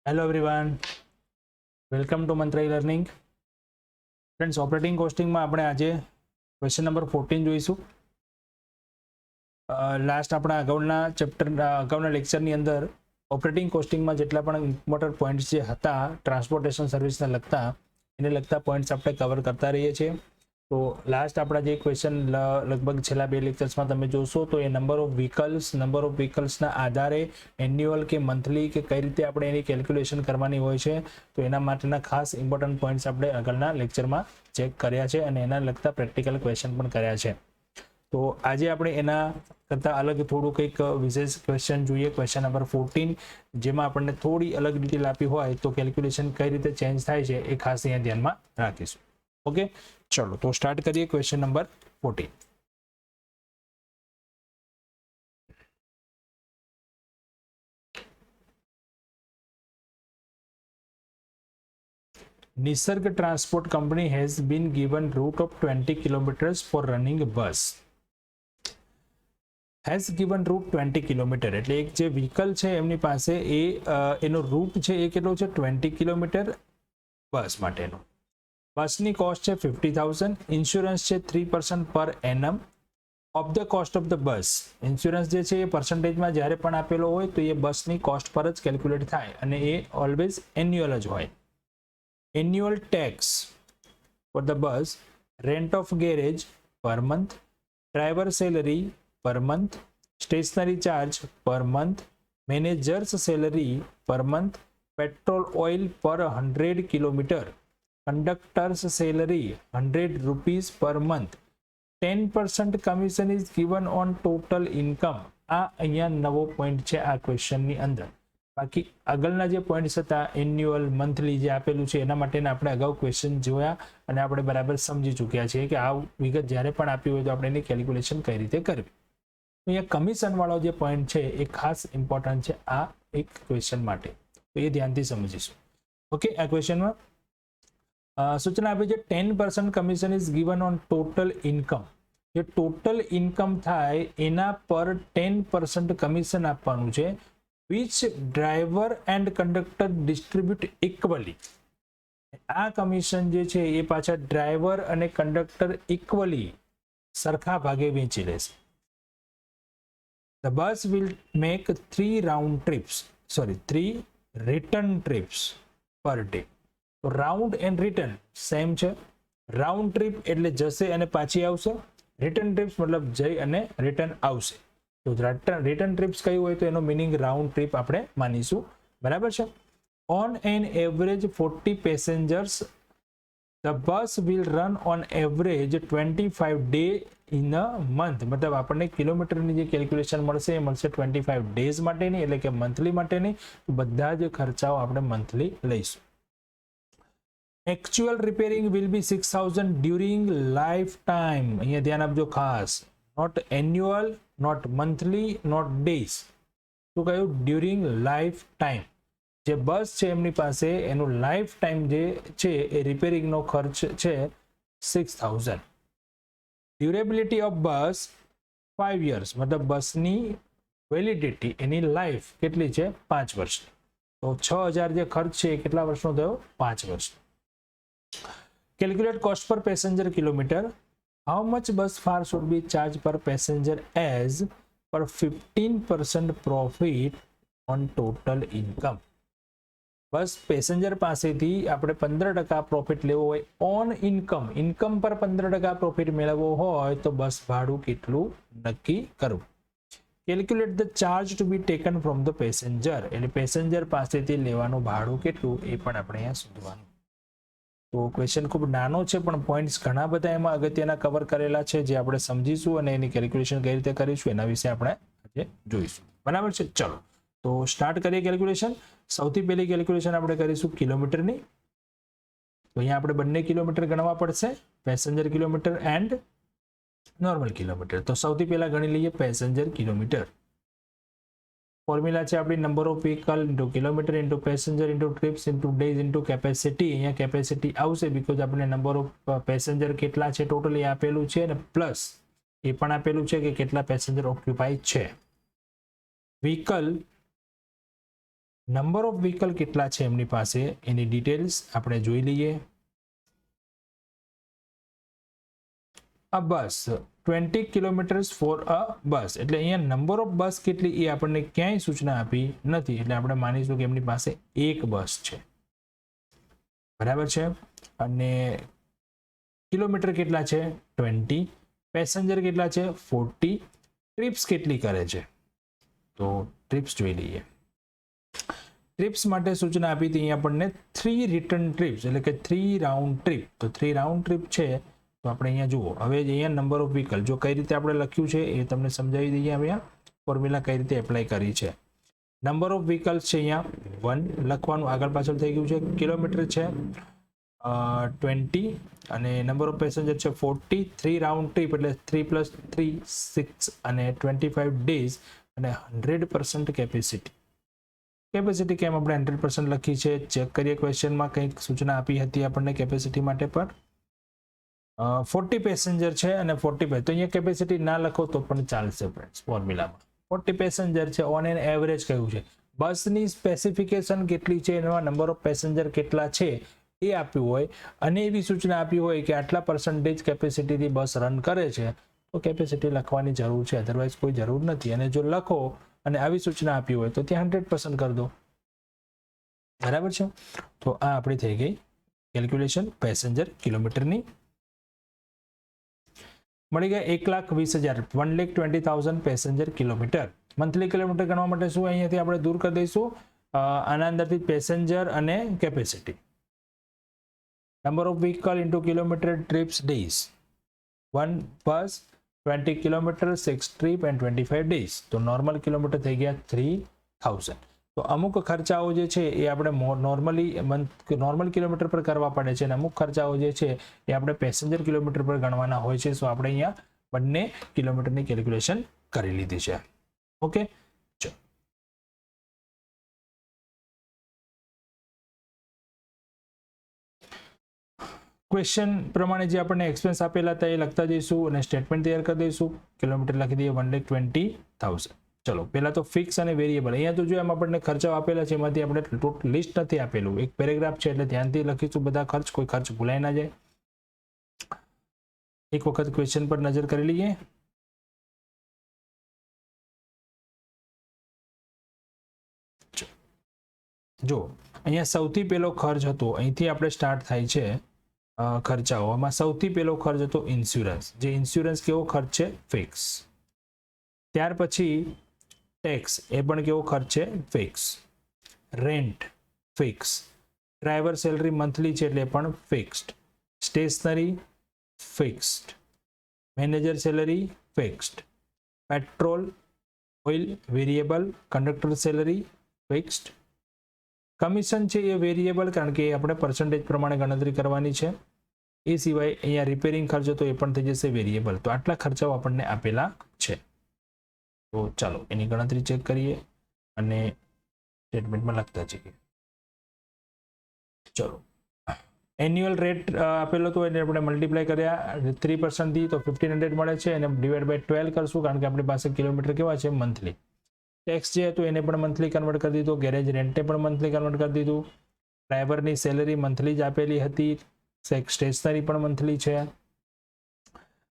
Hello everyone, welcome to મંત્રાઈ learning. Friends, operating કોસ્ટિંગમાં આપણે આજે ક્વેશ્ચન નંબર 14 જોઈશું. લાસ્ટ આપણા અગાઉના લેક્ચરની અંદર ઓપરેટિંગ કોસ્ટિંગમાં જેટલા પણ ઇમ્પોર્ટન્ટ પોઈન્ટ્સ જે હતા ટ્રાન્સપોર્ટેશન સર્વિસને લગતા એને લગતા પોઈન્ટ્સ આપણે કવર કરતા રહીએ છીએ. તો લાસ્ટ આપણા જે ક્વેશ્ચન લગભગ છેલ્લા બે લેક્ચર્સમાં તમે જોશો તો એ નંબર ઓફ વ્હીકલ્સના આધારે એન્યુઅલ કે મંથલી કે કઈ રીતે આપણે એની કેલ્ક્યુલેશન કરવાની હોય છે, તો એના માટેના ખાસ ઇમ્પોર્ટન્ટ પોઈન્ટ્સ આપણે આગળના લેક્ચરમાં ચેક કર્યા છે અને એના લગતા પ્રેક્ટિકલ ક્વેશ્ચન પણ કર્યા છે. તો આજે આપણે એના કરતાં અલગ થોડું કંઈક વિશેષ ક્વેશ્ચન જોઈએ, ક્વેશ્ચન નંબર 14, જેમાં આપણને થોડી અલગ ડિટેલ આપી હોય તો કેલ્ક્યુલેશન કઈ રીતે ચેન્જ થાય છે એ ખાસ અહીંયા ધ્યાનમાં રાખીશું. ઓકે, ચલો તો સ્ટાર્ટ કરીએ question number 14. Nisarg Transport Company has been given route of 20 kilometers for running a bus. Has given route 20 kilometre એટલે એક જે વ્હીકલ છે એમની પાસે એનો રૂટ છે એ કેટલો છે 20 કિલોમીટર બસ માટેનો. બસની કોસ્ટ છે 50,000, ઇન્સ્યોરન્સ છે 3% પર annum of the cost of the bus. Insurance જે છે એ પર્સન્ટેજમાં જ્યારે પણ આપેલો હોય તો એ બસની કોસ્ટ પર જ કેલ્ક્યુલેટ થાય અને એ ઓલવેઝ એન્યુઅલ જ હોય. Annual tax for the bus, rent of garage per month, driver salary per month, stationery charge per month, manager's salary per month, petrol oil per 100 kilometer, conductor's salary 100 rupees per month, 10% commission is given on total income. આ અહીંયા નવો point છે આ ક્વેશ્ચનની અંદર. બાકી આગળના જે points હતા એન્યુઅલ મંથલી જે આપેલું છે એના માટેના આપણે અગાઉ ક્વેશ્ચન જોયા અને આપણે બરાબર સમજી ચૂક્યા છીએ કે આ વિગત જ્યારે પણ આપી હોય તો આપણે એની કેલ્ક્યુલેશન કઈ રીતે કરવી. અહીંયા કમિશન વાળો જે પોઈન્ટ છે એ ખાસ ઇમ્પોર્ટન્ટ છે આ એક ક્વેશ્ચન માટે, તો એ ધ્યાનથી સમજીશું. ઓકે, આ ક્વેશ્ચનમાં સૂચના આપી છે 10% commission is given on total income. જે ટોટલ ઇન્કમ થાય એના પર 10% કમિશન આપવાનું છે. which driver and conductor distribute equally. આ કમિશન જે છે એ પાછા ડ્રાઈવર અને કંડક્ટર ઇક્વલી સરખા ભાગે વેચી લેશે. The bus will make 3 return trips per day. તો રાઉન્ડ એન્ડ રિટર્ન સેમ છે. રાઉન્ડ ટ્રીપ એટલે જશે અને પાછી આવશે, રિટર્ન ટ્રીપ્સ મતલબ જઈ અને રિટર્ન આવશે. તો રિટર્ન ટ્રીપ્સ કયું હોય તો એનો મિનિંગ રાઉન્ડ ટ્રીપ આપણે માનીશું. બરાબર છે. On an average 40 passengers the bus will run on average 25 day in a month. મતલબ આપણને કિલોમીટરની જે કેલ્ક્યુલેશન મળશે એ મળશે 25 ડેઝ માટેની એટલે કે મંથલી માટેની. બધા જ ખર્ચાઓ આપણે મંથલી લઈશું. Actual repairing will be 6,000 during life time. અહીંયા ધ્યાન આપજો ખાસ. Not annual, not monthly, not days. શું કહ્યું? During life time. જે બસ છે એમની પાસે એનું લાઈફ ટાઈમ જે છે એ રિપેરિંગનો ખર્ચ છે 6,000. ડ્યુરેબિલિટી ઓફ બસ 5 years, મતલબ બસની વેલિડિટી એની લાઈફ કેટલી છે 5 વર્ષની. તો 6,000 જે ખર્ચ છે એ કેટલા વર્ષનો થયો? 5 વર્ષ. કેલ્ક્યુલેટ કોસ્ટ પર passenger kilometre. How much bus fare should be charged per passenger as per 15% profit on total income? Bus passenger પાસેથી આપણે 15% પ્રોફિટ લેવો હોય ઓન ઇન્કમ પર 15% પ્રોફિટ મેળવવો હોય તો બસ ભાડું કેટલું નક્કી કરવું. Calculate the charge to be taken from the passenger. એટલે પેસેન્જર પાસેથી લેવાનું ભાડું કેટલું એ પણ આપણે અહીંયા શોધવાનું. તો ક્વેશ્ચન ખૂબ નાનો છે પણ પોઈન્ટ્સ ઘણા બધા એમાં અગત્યના કવર કરેલા છે જે આપણે સમજીશું અને એની કેલ્ક્યુલેશન કઈ રીતે કરીશું એના વિશે આપણે આજે જોઈશું. બરાબર છે. ચલો તો સ્ટાર્ટ કરીએ કેલ્ક્યુલેશન. સૌથી પહેલી કેલ્ક્યુલેશન આપણે કરીશું કિલોમીટરની. તો અહીંયા આપણે બંને કિલોમીટર ગણવા પડશે, passenger kilometre and normal kilometre. તો સૌથી પહેલા ગણી લઈએ પેસેન્જર કિલોમીટર. ફોર્મ્યુલા છે આપણી number of vehicle into kilometre into passenger into TRIPS into days into capacity. અહીંયા કેપેસિટી આવશે બીકોઝ આપણે નંબર ઓફ પેસેન્જર કેટલા છે ટોટલી આપેલું છે અને પ્લસ એ પણ આપેલું છે કે કેટલા પેસેન્જર ઓક્યુપાય છે. વ્હીકલ નંબર ઓફ વ્હીકલ કેટલા છે એમની પાસે એની ડિટેલ્સ આપણે જોઈ લઈએ. આ બસ 20 કિલોમીટર્સ ફોર અ બસ, એટલે અહીંયા નંબર ઓફ બસ કેટલી એ આપણને ક્યાંય સૂચના આપી નથી, એટલે આપણે માનીશું કે એમની પાસે એક બસ છે. બરાબર છે. અને કિલોમીટર કેટલા છે 20, પેસેન્જર કેટલા છે 40, ટ્રીપ્સ કેટલી કરે છે તો ટ્રીપ્સ જોઈ લઈએ. ટ્રીપ્સ માટે સૂચના આપી હતી અહીંયા આપણને 3 રિટર્ન ટ્રીપ્સ, એટલે કે 3 રાઉન્ડ ટ્રીપ. તો 3 રાઉન્ડ ટ્રીપ છે તો આપણે અહીંયા જુઓ. હવે અહીંયા નંબર ઓફ વ્હીકલ જો કઈ રીતે આપણે લખ્યું છે એ તમને સમજાવી દઈએ. અહીંયા ફોર્મ્યુલા કઈ રીતે એપ્લાય કરી છે. નંબર ઓફ વ્હીકલ્સ છે અહીંયા 1 લખવાનું, આગળ પાછળ થઈ ગયું છે. કિલોમીટર છે 20 અને નંબર ઓફ પેસેન્જર છે 40. 3 રાઉન્ડ ટ્રીપ એટલે 3 + 3 6 અને 25 ડેઝ અને 100% કેપેસિટી. કેપેસિટી કેમ આપણે 100% લખી છે ચેક કરીએ. ક્વેશ્ચનમાં કંઈક સૂચના આપી હતી આપણને કેપેસિટી માટે પર 40 પેસેન્જર છે અને 45, તો અહીંયા કેપેસિટી ના લખો તો પણ ચાલશે ફ્રેન્ડ્સ. ફોર્મ્યુલામાં 40 પેસેન્જર છે, ઓન એન એવરેજ કહ્યું છે. બસની સ્પેસિફિકેશન કેટલી છે, એમાં નંબર ઓફ પેસેન્જર કેટલા છે એ આપ્યું હોય અને એવી સૂચના આપી હોય કે આટલા % કેપેસિટીથી બસ રન કરે છે, તો કેપેસિટી લખવાની જરૂર છે, અધરવાઇઝ કોઈ જરૂર નથી. અને જો લખો અને આવી સૂચના આપી હોય તો ત્યાં 100% કરી દો. બરાબર છે. તો આ આપણી થઈ ગઈ કેલ્ક્યુલેશન પેસેન્જર કિલોમીટરની. મળી ગયા 1,20,000, 1,20,000 પેસેન્જર કિલોમીટર. મંથલી કિલોમીટર ગણવા માટે શું અહીંયાથી આપણે દૂર કરી દઈશું આના અંદરથી પેસેન્જર અને capacity. Number of vehicle into kilometre TRIPS days. 1 bus 20 kilometre 6 trip and 25 days. તો નોર્મલ કિલોમીટર થઈ ગયા 3,000. તો અમુક ખર્ચાઓ જે છે એ આપણે નોર્મલ કિલોમીટર પર કરવા પડે છે અને અમુક ખર્ચાઓ જે છે એ આપણે પેસેન્જર કિલોમીટર પર ગણવાના હોય છે. સો આપણે અહીંયા બંને કિલોમીટરની કેલ્ક્યુલેશન કરી લીધી છે. ઓકે, ચલો. ક્વેશ્ચન પ્રમાણે જે આપણને એક્સપેન્સ આપેલા હતા એ લખતા જઈશું અને સ્ટેટમેન્ટ તૈયાર કરી દઈશું. કિલોમીટર લખી દઈએ 1,20,000. ચલો, પહેલા તો ફિક્સ અને વેરિયેબલ. અહીંયા તો જો એમ આપણને ખર્ચા આપેલા છે એમાંથી આપણે ટોટલ લિસ્ટ નથી આપેલું, એક પેરેગ્રાફ છે એટલે ધ્યાનથી લખીશું બધા ખર્ચ, કોઈ ખર્ચ ભૂલાઈ ના જાય. એક વખત ક્વેશ્ચન પર નજર કરી લઈએ. જો અહીંયા સૌથી પહેલો ખર્ચ હતો, અહીંથી આપણે સ્ટાર્ટ થાય છે ખર્ચાઓમાં. સૌથી પહેલો ખર્ચ હતો ઇન્સ્યોરન્સ. જે ઇન્સ્યોરન્સ કેવો ખર્ચ છે ફિક્સ. ત્યાર પછી ટેક્સ, એ પણ કેવો ખર્ચ છે fix. Rent fix. Driver salary monthly છે એટલે પણ fixed. Stationery fixed. Manager salary fixed. Petrol oil variable. Conductor salary fixed. Commission છે એ વેરિયેબલ, કારણ કે આપણે પર્સન્ટેજ પ્રમાણે ગણતરી કરવાની છે. એ સિવાય અહીંયા રિપેરિંગ ખર્ચો તો એ પણ થઈ જશે વેરિયેબલ. તો આટલા ખર્ચાઓ આપણને આપેલા છે. તો ચાલો એની ગણતરી ચેક કરીએ અને સ્ટેટમેન્ટમાં લખતા જઈએ. ચલો, એન્યુઅલ રેટ આપેલો તો એને આપણે મલ્ટીપ્લાય કર્યા 3% થી તો 1,500 મળે છે, અને ડિવાઈડ બાય 12 કરશું કારણ કે આપણી પાસે કિલોમીટર કેવા છે મંથલી. ટેક્સ જે હતું એને પણ મંથલી કન્વર્ટ કરી દીધું. ગેરેજ રેન્ટે પણ મંથલી કન્વર્ટ કરી દીધું. ડ્રાઈવરની સેલરી મંથલી જ આપેલી હતી. સ્ટેશનરી પણ મંથલી છે.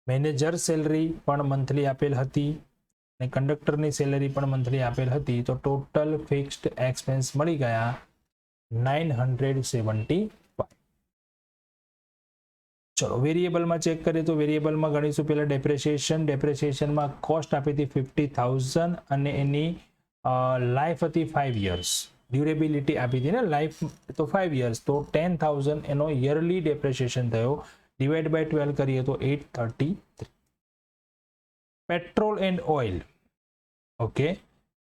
મેનેજર સેલરી પણ મંથલી આપેલ હતી અને કંડક્ટરની સેલરી પણ મંથલી આપેલ હતી. તો ટોટલ ફિક્સ્ડ એક્સપેન્સ મળી ગયા 975. ચલો, વેરિયેબલમાં ચેક કરીએ તો વેરિયેબલમાં ગણીશું પહેલા ડેપ્રેશિએશન. ડેપ્રેશિએશનમાં કોસ્ટ આપી હતી 50,000 અને એની લાઈફ હતી 5 years. ડ્યુરેબિલિટી આપી હતી ને, લાઈફ તો 5 years, તો 10,000 એનો યરલી ડેપ્રેશિએશન થયો. ડિવાઈડ બાય 12 કરીએ તો 833. Petrol and oil. Okay,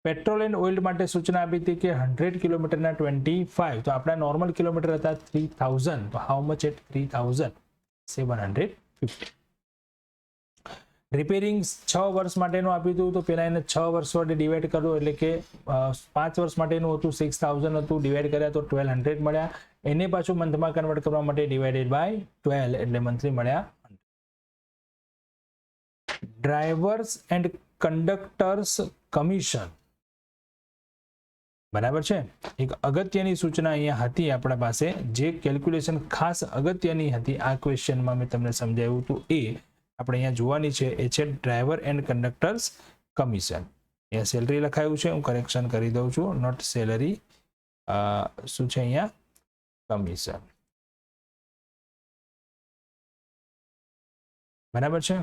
petrol and oil માટે સૂચના આપી હતી કે 100 કિલોમીટરના 25. તો આપણા નોર્મલ કિલોમીટર હતા 3,000. તો હાઉ મચ એટ 3,750. રિપેરિંગ 6 વર્ષ માટેનું આપ્યું હતું, તો પેલા એને 6 વર્ષ વડે ડિવાઈડ કરો, એટલે કે 5 વર્ષ માટેનું હતું 6,000 હતું, ડિવાઈડ કર્યા તો 1,200 મળ્યા. એને પાછું મંથમાં કન્વર્ટ કરવા માટે ડિવાઇડેડ બાય 12 એટલે મંથલી મળ્યા. ડ્રાઈવર્સ એન્ડ કંડક્ટર્સ કમિશન બરાબર છે. એક અગત્યની સૂચના અહીંયા હતી આપણા પાસે, જે કેલ્ક્યુલેશન ખાસ અગત્યની હતી આ ક્વેશ્ચનમાં મેં તમને સમજાવ્યું હતું, એ આપણે અહીંયા જોવાની છે. એ છે ડ્રાઈવર એન્ડ કંડક્ટર્સ કમિશન. અહીંયા સેલરી લખાયું છે, હું કરેક્શન કરી દઉં છું, નોટ સેલરી, શું છે અહીંયા કમિશન. બરાબર છે.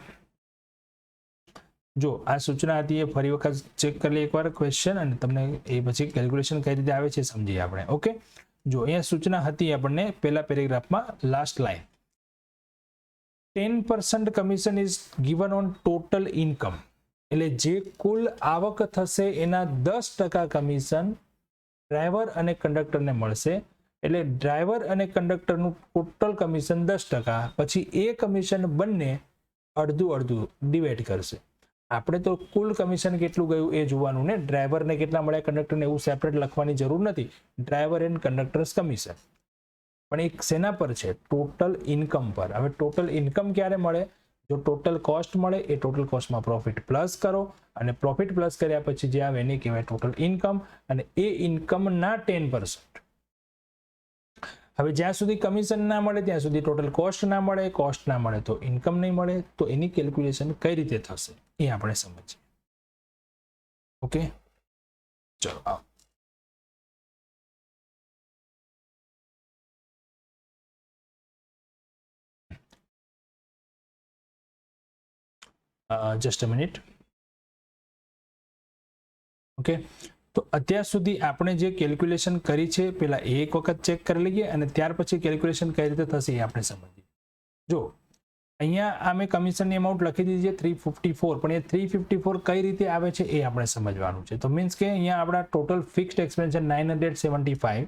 જો આ સૂચના હતી એ ફરી વખત ચેક કરી એકવાર ક્વેશ્ચન, અને તમને એ પછી કેલ્ક્યુલેશન કઈ રીતે આવે છે સમજીએ આપણે. ઓકે, જો અહીંયા સૂચના હતી આપણને પહેલા પેરેગ્રાફમાં last line, 10% commission is given on total income. એટલે જે કુલ આવક થશે એના 10% કમિશન ડ્રાઈવર અને કંડક્ટરને મળશે. એટલે ડ્રાઈવર અને કંડક્ટરનું ટોટલ કમિશન 10%, પછી એ કમિશન બંને અડધું અડધું ડિવાઈડ કરશે. આપણે તો કુલ કમિશન કેટલું ગયું એ જોવાનું ને, ડ્રાઈવરને કેટલા મળ્યા, કંડક્ટરને એવું સેપરેટ લખવાની જરૂર નથી. Driver and conductors commission. પણ એક શેના પર છે? ટોટલ ઇન્કમ પર. હવે ટોટલ ઇન્કમ ક્યારે મળે? જો ટોટલ કોસ્ટ મળે, એ ટોટલ કોસ્ટમાં પ્રોફિટ પ્લસ કરો, અને પ્રોફિટ પ્લસ કર્યા પછી જે આવે એને કહેવાય ટોટલ ઇન્કમ, અને એ ઇન્કમના 10%. હવે જ્યાં સુધી કમિશન ના મળે ત્યાં સુધી ટોટલ કોસ્ટ ના મળે, કોસ્ટ ના મળે તો ઇન્કમ નહીં મળે. તો એની કેલ્ક્યુલેશન કઈ રીતે થશે એ આપણે સમજીએ. ઓકે, ચલો આવો. Just a minute. ઓકે, તો અત્યાર સુધી આપણે જે કેલ્ક્યુલેશન કરી છે પેલા એક વખત ચેક કરી લઈએ, અને ત્યાર પછી કેલ્ક્યુલેશન કઈ રીતે થશે એ આપણે સમજીએ. જો અહીંયા આ મેં કમિશનની અમાઉન્ટ લખી દીધી છે 354, પણ એ 354 કઈ રીતે આવે છે એ આપણે સમજવાનું છે. તો મીન્સ કે અહીંયા આપણા ટોટલ ફિક્સ્ડ એક્સપેન્સ છે 975,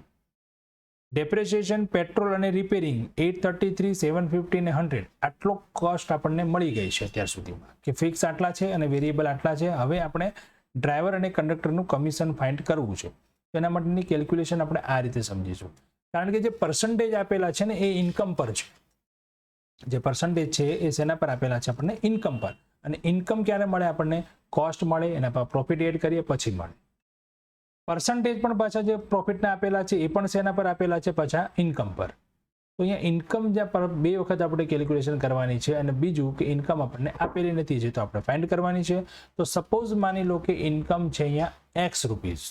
ડેપ્રેશિએશન, પેટ્રોલ અને રિપેરિંગ 833, 750 ને 100, આટલો કોસ્ટ આપણને મળી ગઈ છે અત્યાર સુધીમાં, કે ફિક્સ આટલા છે અને વેરિયેબલ આટલા છે. હવે આપણે ડ્રાઈવર અને કંડક્ટરનું કમિશન ફાઇન્ડ કરવું છે. તેના માટેની કેલ્ક્યુલેશન આપણે આ રીતે સમજીશું. કારણ કે જે પર્સન્ટેજ આપેલા છે ને એ ઇન્કમ પર છે. જે પર્સન્ટેજ છે એ શેના પર આપેલા છે? આપણને ઇન્કમ પર. અને ઇન્કમ ક્યારે મળે? આપણને કોસ્ટ મળે, એના પર પ્રોફિટ એડ કરીએ પછી મળે. પર્સન્ટેજ પણ પાછા જે પ્રોફિટના આપેલા છે એ પણ શેના પર આપેલા છે? પાછા ઇન્કમ પર. તો અહીંયા ઇન્કમ જ્યાં બે વખત આપણે કેલ્ક્યુલેશન કરવાની છે, અને બીજું કે ઇન્કમ આપણને આપેલી નથી છે તો આપણે ફાઇન્ડ કરવાની છે. તો સપોઝ માની લો કે ઇન્કમ છે અહીંયા X rupees.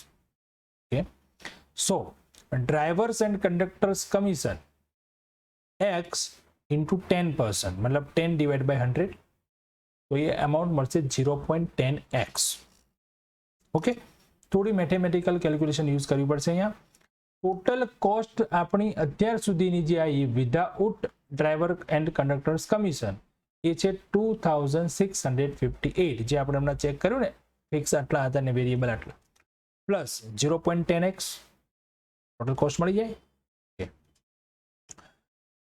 Okay, so drivers and conductors commission X into 10%, મતલબ 10 ડિવાઇડ બાય 100, તો એ અમાઉન્ટ મળશે 0.10x. ઓકે, થોડી મેથેમેટિકલ કેલ્ક્યુલેશન યુઝ કરવી પડશે અહીંયા. ટોટલ કોસ્ટ આપણી અત્યાર સુધીની જે આવી without driver and conductors commission એ છે 2658, જે આપણે હમણાં ચેક કર્યું ને, ફિક્સ આટલા હતા ને વેરિયેબલ આટલા, પ્લસ 0.10x ટોટલ કોસ્ટ મળી જાય.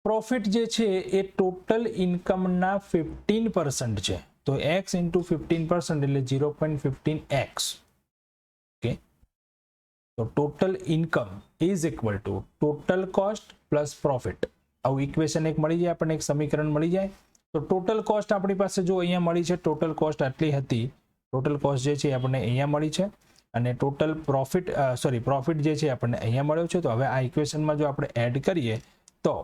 પ્રોફિટ જે છે એ ટોટલ ઇન્કમના 15% છે, તો x ઇન્ટુ 15% એટલે 0.15x. ઓકે, તો total income is equal to total cost plus profit. આવું ઇક્વેશન એક મળી જાય આપણને, એક સમીકરણ મળી જાય. તો ટોટલ કોસ્ટ આપણી પાસે જો અહીંયા મળી છે, ટોટલ કોસ્ટ આટલી હતી, ટોટલ કોસ્ટ જે છે આપણને અહીંયા મળી છે, અને ટોટલ પ્રોફિટ પ્રોફિટ જે છે આપણને અહીંયા મળ્યો છે. તો હવે આ ઇક્વેશનમાં જો આપણે એડ કરીએ તો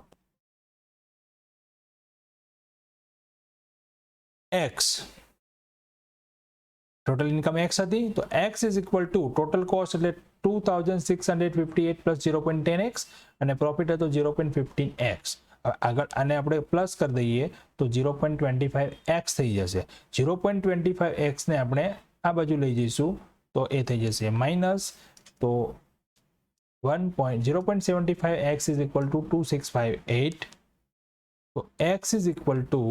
x, ટોટલ ઇન્કમ x હતી, તો x is equal to total cost એટલે 2658 પ્લસ 0.10x, અને પ્રોફિટ હતો 0.15x. આગળ આને આપણે પ્લસ કરી દઈએ તો 0.25x થઈ જશે. 0.25x ને આપણે આ બાજુ લઈ જઈશું તો એ થઈ જશે માઇનસ. તો 0.75x ઇઝ ઇક્વલ ટુ 2658. તો x is equal to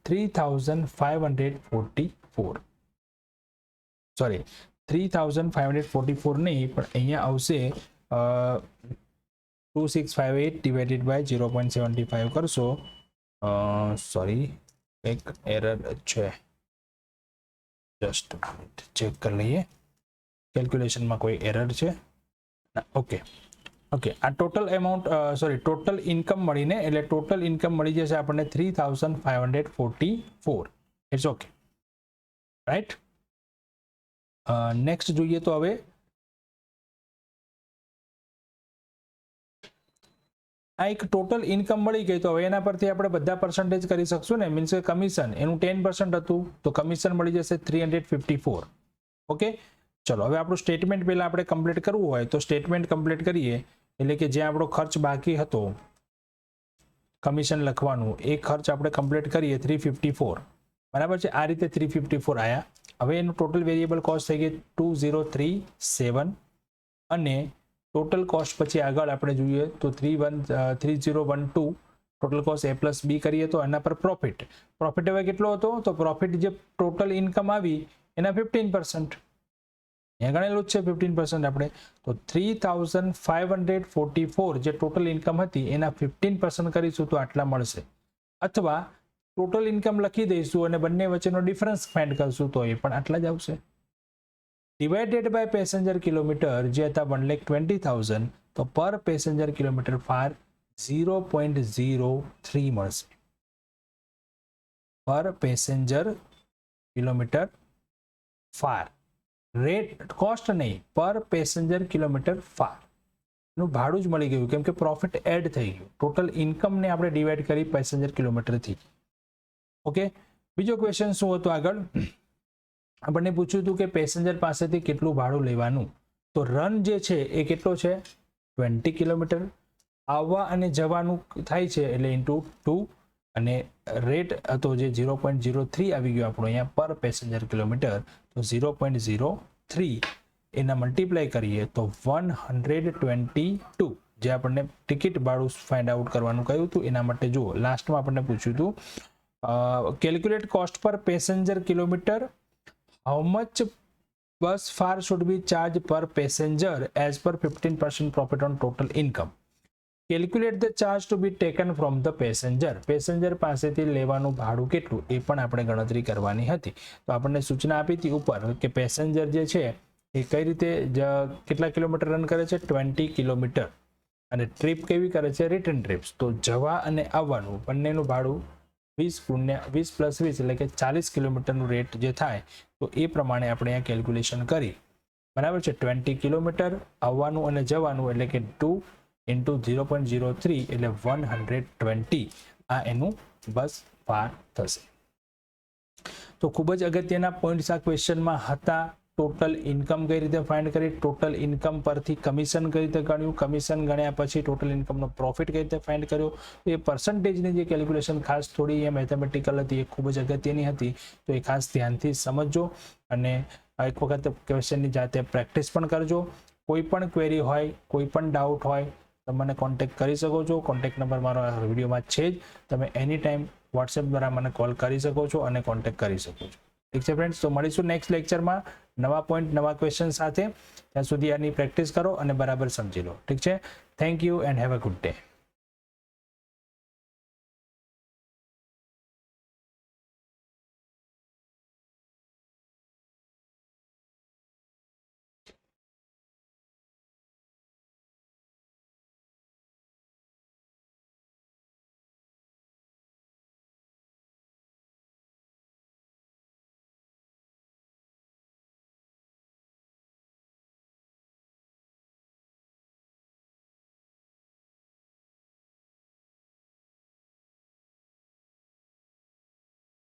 3544. Sorry, 3544 નહીં, પણ અહીંયા આવશે 2658 ડિવાઇડેડ બાય 0.75 કરશો. સોરી, એક એરર છે, જસ્ટ ચેક કરી લઈએ કેલ્ક્યુલેશનમાં કોઈ એરર છે. ઓકે, આ ટોટલ એમાઉન્ટ ટોટલ ઇન્કમ મળીને, એટલે ટોટલ ઇન્કમ મળી જશે આપણને 3544. It's okay. રાઈટ. નેક્સ્ટ જોઈએ તો હવે આ એક ટોટલ ઇન્કમ મળી ગઈ, તો હવે એના પરથી આપણે બધા પર્સન્ટેજ કરી શકશું ને. મીન્સ કે કમિશન એનું 10% હતું તો કમિશન મળી જશે 354. ઓકે, ચલો હવે આપણું સ્ટેટમેન્ટ પહેલા આપણે કમ્પ્લીટ કરવું હોય તો સ્ટેટમેન્ટ કમ્પ્લીટ કરીએ. એટલે કે જે આપણો ખર્ચ બાકી હતો કમિશન લખવાનું, એ ખર્ચ આપણે કમ્પ્લીટ કરીએ 354. બરાબર છે, આ રીતે 354 આયા. હવે એનું ટોટલ વેરિયેબલ કોસ્ટ થઈ ગઈ 2037 અને ટોટલ કોસ્ટ પછી આગળ આપણે જોઈએ તો 3012 total cost A plus B કરીએ તો એના પર પ્રોફિટ. પ્રોફિટ હવે કેટલો હતો? તો પ્રોફિટ જે ટોટલ ઇન્કમ આવી એના 15%. અહીંયા ગણેલું જ છે 15% આપણે. તો 3544 જે ટોટલ ઇન્કમ હતી એના 15% કરીશું તો આટલા મળશે. અથવા ટોટલ ઇન્કમ લખી દઈશું અને બંને વચ્ચેનો ડિફરન્સ ફાઇન્ડ કરશું તો એ પણ આટલા જ આવશે. ડિવાઇડેડ બાય પેસેન્જર કિલોમીટર જે હતા 1,20,000 તો પર પેસેન્જર કિલોમીટર ફાર 0.03 મળશે. પર passenger kilometre far rate cost નહીં, પર પેસેન્જર કિલોમીટર ફાર નું ભાડું જ મળી ગયું, કેમ કે પ્રોફિટ એડ થઈ ગયું. ટોટલ ઇન્કમને આપણે ડિવાઈડ કરી પેસેન્જર કિલોમીટરથી. ઓકે, બીજો ક્વેશ્ચન શું હતો આગળ? આપણને પૂછ્યું હતું કે પેસેન્જર પાસેથી કેટલું ભાડું લેવાનું. તો રન જે છે એ કેટલો છે? 20 કિલોમીટર. આવવા અને જવાનું થાય છે એટલે ઇન્ટુ 2 અને રેટ હતો જે 0.03 આવી ગયો આપણો અહીંયા પર પેસેન્જર કિલોમીટર. તો 0.03 એના મલ્ટીપ્લાય કરીએ તો 122 જે આપણને ટિકિટ ભાડું ફાઇન્ડ આઉટ કરવાનું કહ્યું હતું. એના માટે જુઓ લાસ્ટમાં આપણને પૂછ્યું હતું કેલ્ક્યુલેટ કોસ્ટ પર passenger kilometre. How much bus fare should be charged per passenger as per 15% profit on total income? Calculate the charge to be taken from the passenger. Passenger પાસેથી લેવાનું ભાડું કેટલું એ પણ આપણે ગણતરી કરવાની હતી. તો આપણને સૂચના આપી હતી ઉપર કે પેસેન્જર જે છે એ કઈ રીતે કેટલા કિલોમીટર રન કરે છે? 20 કિલોમીટર. અને ટ્રીપ કેવી કરે છે? Return TRIPS. તો જવા અને આવવાનું બંનેનું ભાડું 20 + 20 એટલે કે 40 કિલોમીટરનું રેટ જે થાય તો એ પ્રમાણે આપણે અહીંયા કેલ્ક્યુલેશન કરી. બરાબર છે, 20 કિલોમીટર આવવાનું અને જવાનું એટલે કે 2 × 0.03 એટલે 120 આ એનું બસ ફાર થશે. તો ખૂબ જ અગત્યના પોઈન્ટ્સ આ ક્વેશ્ચનમાં હતા. ટોટલ ઇન્કમ કઈ રીતે ફાઇન્ડ કરી, ટોટલ ઇન્કમ પરથી કમિશન કઈ રીતે ગણ્યું, કમિશન ગણ્યા પછી ટોટલ ઇન્કમનો પ્રોફિટ કઈ રીતે ફાઇન્ડ કર્યો. તો એ પર્સન્ટેજની જે કેલ્ક્યુલેશન ખાસ થોડી એ મેથેમેટિકલ હતી, એ ખૂબ જ અગત્યની હતી. તો એ ખાસ ધ્યાનથી સમજજો અને એક વખત ક્વેશ્ચનની જાતે પ્રેક્ટિસ પણ કરજો. કોઈ પણ ક્વેરી હોય, કોઈ પણ ડાઉટ હોય તમે મને કોન્ટેક્ટ કરી શકો છો. કોન્ટેક્ટ નંબર મારો આ વિડીયોમાં છે જ. તમે એની ટાઈમ વોટ્સએપ દ્વારા મને કોલ કરી શકો છો અને કોન્ટેક્ટ કરી શકો છો. ઠીક છે ફ્રેન્ડ્સ, તો મળીશું નેક્સ્ટ લેક્ચરમાં નવા પોઈન્ટ નવા ક્વેશ્ચન સાથે. ત્યાં સુધી આની પ્રેક્ટિસ કરો અને બરાબર સમજી લો. ઠીક છે, thank you and have a good day.